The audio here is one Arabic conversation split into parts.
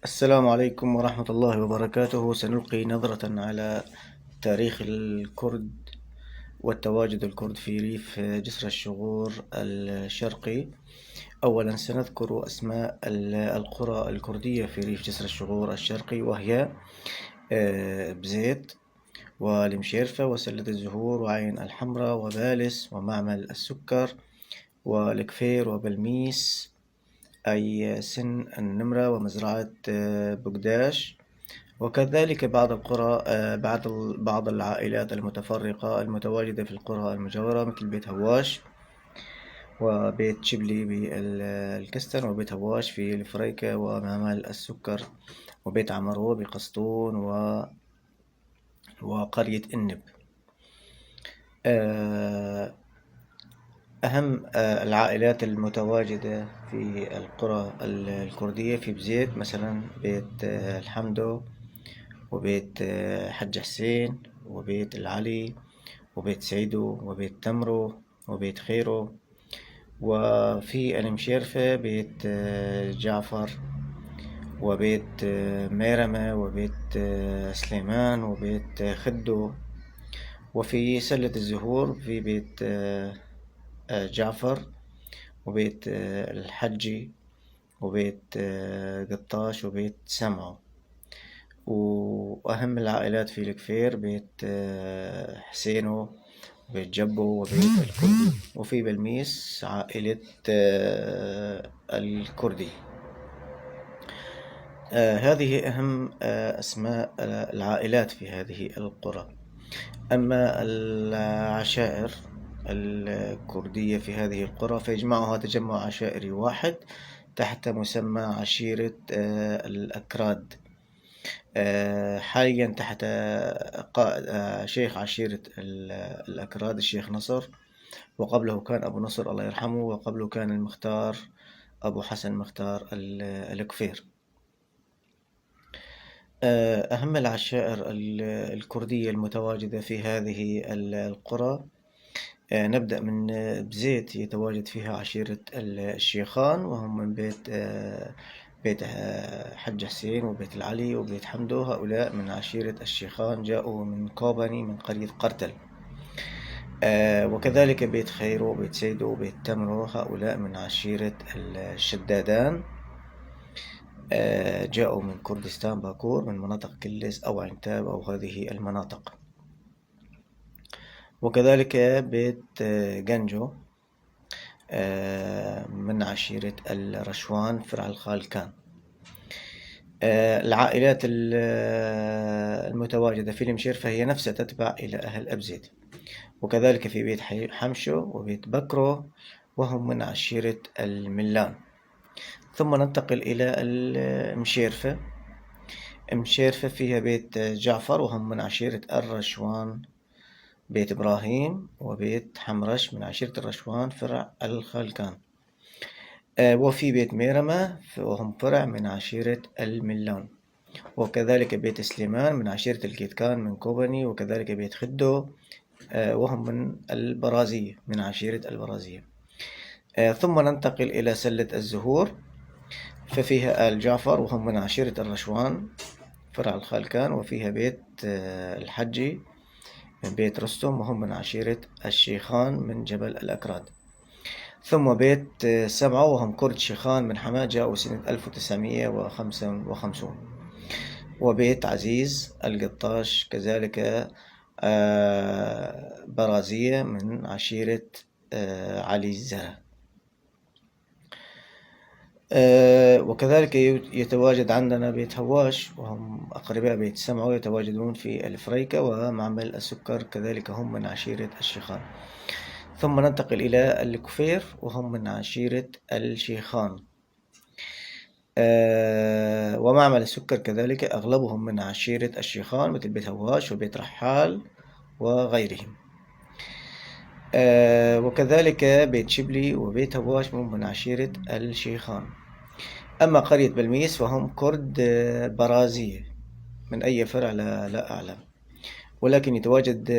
السلام عليكم ورحمة الله وبركاته. سنلقي نظرة على تاريخ الكرد والتواجد الكرد في ريف جسر الشغور الشرقي. أولا سنذكر أسماء القرى الكردية في ريف جسر الشغور الشرقي، وهي بزيت والمشيرفة وسلة الزهور وعين الحمراء وبالس ومعمل السكر والكفير وبلميس أي سن النمرة ومزرعة بقداش، وكذلك بعض القرى بعض العائلات المتفرقة المتواجدة في القرى المجاورة، مثل بيت هواش وبيت شبلي بالكستن وبيت هواش في الفريكة ومعمل السكر وبيت عمرو بقسطون وقرية النب. أهم العائلات المتواجدة في القرى الكردية في بزيت مثلا بيت الحمدو وبيت حج حسين وبيت العلي وبيت سيدو وبيت تمرو وبيت خيرو. وفي المشيرفة بيت جعفر وبيت ميرمة وبيت سليمان وبيت خدو. وفي سلة الزهور في بيت جعفر وبيت الحجي وبيت قطاش وبيت سمعو. وأهم العائلات في الكفير بيت حسينو وبيت جبو وبيت الكردي. وفي بلميس عائلة الكردي. هذه أهم أسماء العائلات في هذه القرى. أما العشائر الكردية في هذه القرى فيجمعها تجمع عشائري واحد تحت مسمى عشيرة الأكراد، حاليا تحت شيخ عشيرة الأكراد الشيخ نصر، وقبله كان أبو نصر الله يرحمه، وقبله كان المختار أبو حسن مختار الكفير. أهم العشائر الكردية المتواجدة في هذه القرى نبدأ من بزيت يتواجد فيها عشيرة الشيخان، وهم من بيت حج حسين وبيت العلي وبيت حمدو. هؤلاء من عشيرة الشيخان، جاءوا من كوباني من قرية قرتل. وكذلك بيت خيرو وبيت سيدو وبيت تمرو، هؤلاء من عشيرة الشدادان، جاءوا من كردستان باكور، من مناطق كلس أو عنتاب أو هذه المناطق. وكذلك بيت جنجو من عشيرة الرشوان فرع الخالكان. العائلات المتواجدة في المشير فهي نفسها تتبع إلى أهل أبزيد. وكذلك في بيت حمشو وبيت بكرو، وهم من عشيرة الملان. ثم ننتقل إلى المشيرفة. مشيرفة فيها بيت جعفر، وهم من عشيرة الرشوان، بيت إبراهيم وبيت حمرش من عشيرة الرشوان فرع الخالكان. وفي بيت ميرمة وهم فرع من عشيرة الملان. وكذلك بيت سليمان من عشيرة الكيتكان من كوبني. وكذلك بيت خدو وهم من البرازية من عشيرة البرازية. ثم ننتقل إلى سلة الزهور، ففيها آل جعفر وهم من عشيرة الرشوان فرع الخالكان. وفيها بيت الحجي من بيت رستم، وهم من عشيرة الشيخان من جبل الأكراد. ثم بيت سمعو وهم كرد شيخان من حماة، جاءوا سنة 1955. وبيت عزيز القطاش كذلك برازية من عشيرة علي الزرع. وكذلك يتواجد عندنا بيت هواش وهم أقرباء بيت سمعو، يتواجدون في الفريكة ومعمل السكر، كذلك هم من عشيرة الشيخان. ثم ننتقل إلى الكفير وهم من عشيرة الشيخان. ومعمل السكر كذلك أغلبهم من عشيرة الشيخان، مثل بيت هواش وبيت رحال وغيرهم. وكذلك بيت شبلي وبيت هواش من عشيرة الشيخان. أما قرية بلميس فهم كرد برازية، من أي فرع لا أعلم. ولكن يتواجد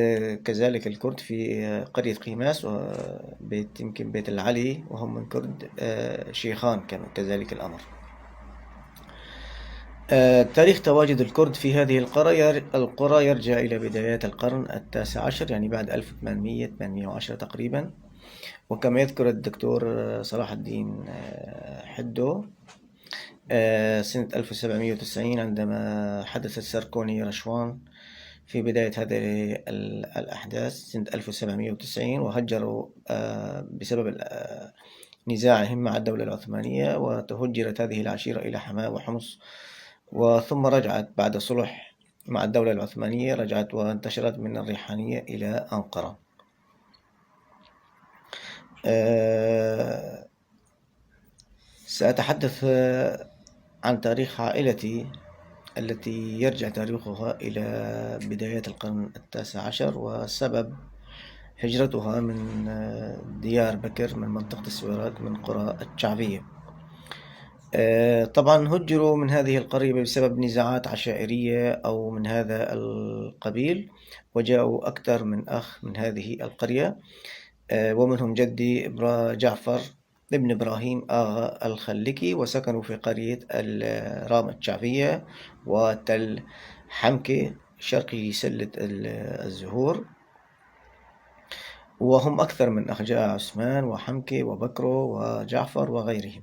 كذلك الكرد في قرية قيماس وبيت يمكن بيت العلي، وهم من كرد شيخان كذلك الأمر. تاريخ تواجد الكرد في هذه القرى يرجع إلى بدايات القرن التاسع عشر، يعني بعد 1810 تقريبا. وكما يذكر الدكتور صلاح الدين حدو سنة 1790 عندما حدثت سركوني رشوان في بداية هذه الأحداث سنة 1790، وهجروا بسبب نزاعهم مع الدولة العثمانية، وتهجرت هذه العشيرة إلى حماة وحمص، وثم رجعت بعد صلح مع الدولة العثمانية، رجعت وانتشرت من الريحانية إلى أنقرة. سأتحدث عن تاريخ عائلتي التي يرجع تاريخها إلى بدايات القرن التاسع عشر، وسبب هجرتها من ديار بكر من منطقة السويرات من قرى الشعبية. طبعا هجروا من هذه القرية بسبب نزاعات عشائرية أو من هذا القبيل، وجاءوا أكثر من أخ من هذه القرية، ومنهم جدي جعفر ابن إبراهيم آغا الخلكي، وسكنوا في قرية الرام الشعبية وتل حمكة شرقي سلة الزهور، وهم أكثر من أخ، جاء عثمان وحمكة وبكرو وجعفر وغيرهم،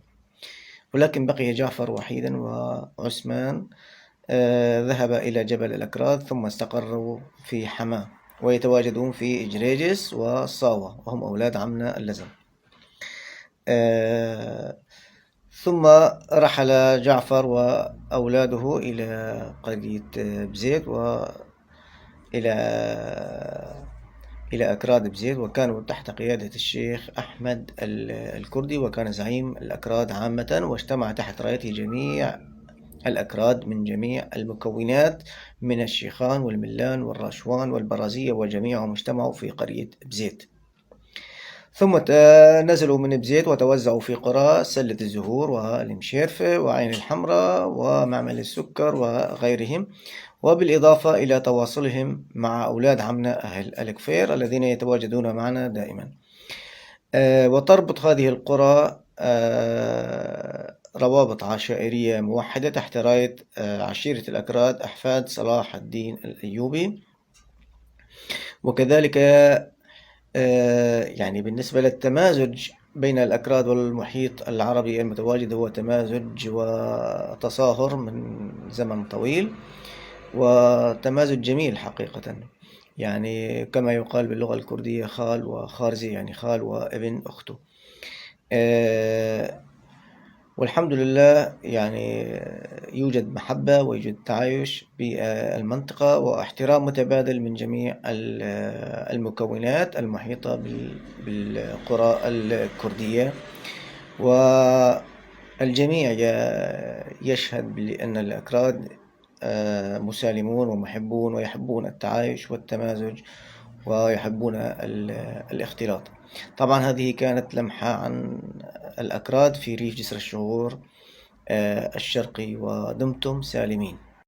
ولكن بقي جعفر وحيدا، وعثمان ذهب إلى جبل الأكراد، ثم استقروا في حماة، ويتواجدون في إجريجس وصاوة، وهم أولاد عمنا اللزم. ثم رحل جعفر وأولاده إلى قرية بزيت إلى أكراد بزيت، وكانوا تحت قيادة الشيخ أحمد الكردي، وكان زعيم الأكراد عامة، واجتمع تحت رايته جميع الأكراد من جميع المكونات من الشيخان والملان والراشوان والبرازية، وجميعهم اجتمعوا في قرية بزيت. ثم نزلوا من بزيت وتوزعوا في قرى سلة الزهور والمشيرفة وعين الحمراء ومعمل السكر وغيرهم، وبالإضافة إلى تواصلهم مع أولاد عمنا أهل الكفير الذين يتواجدون معنا دائما. وتربط هذه القرى روابط عشائرية موحدة تحت راية عشيرة الأكراد أحفاد صلاح الدين الأيوبي. وكذلك يعني بالنسبة للتمازج بين الأكراد والمحيط العربي المتواجد، هو تمازج وتصاهر من زمن طويل، وتمازج جميل حقيقة، يعني كما يقال باللغة الكردية خال وخارزي، يعني خال وابن أخته. والحمد لله يعني يوجد محبة ويوجد تعايش بالمنطقة واحترام متبادل من جميع المكونات المحيطة بالقرى الكردية، والجميع يشهد بأن الأكراد مسالمون ومحبون، ويحبون التعايش والتمازج، ويحبون الاختلاط. طبعا هذه كانت لمحة عن الأكراد في ريف جسر الشهور الشرقي، ودمتم سالمين.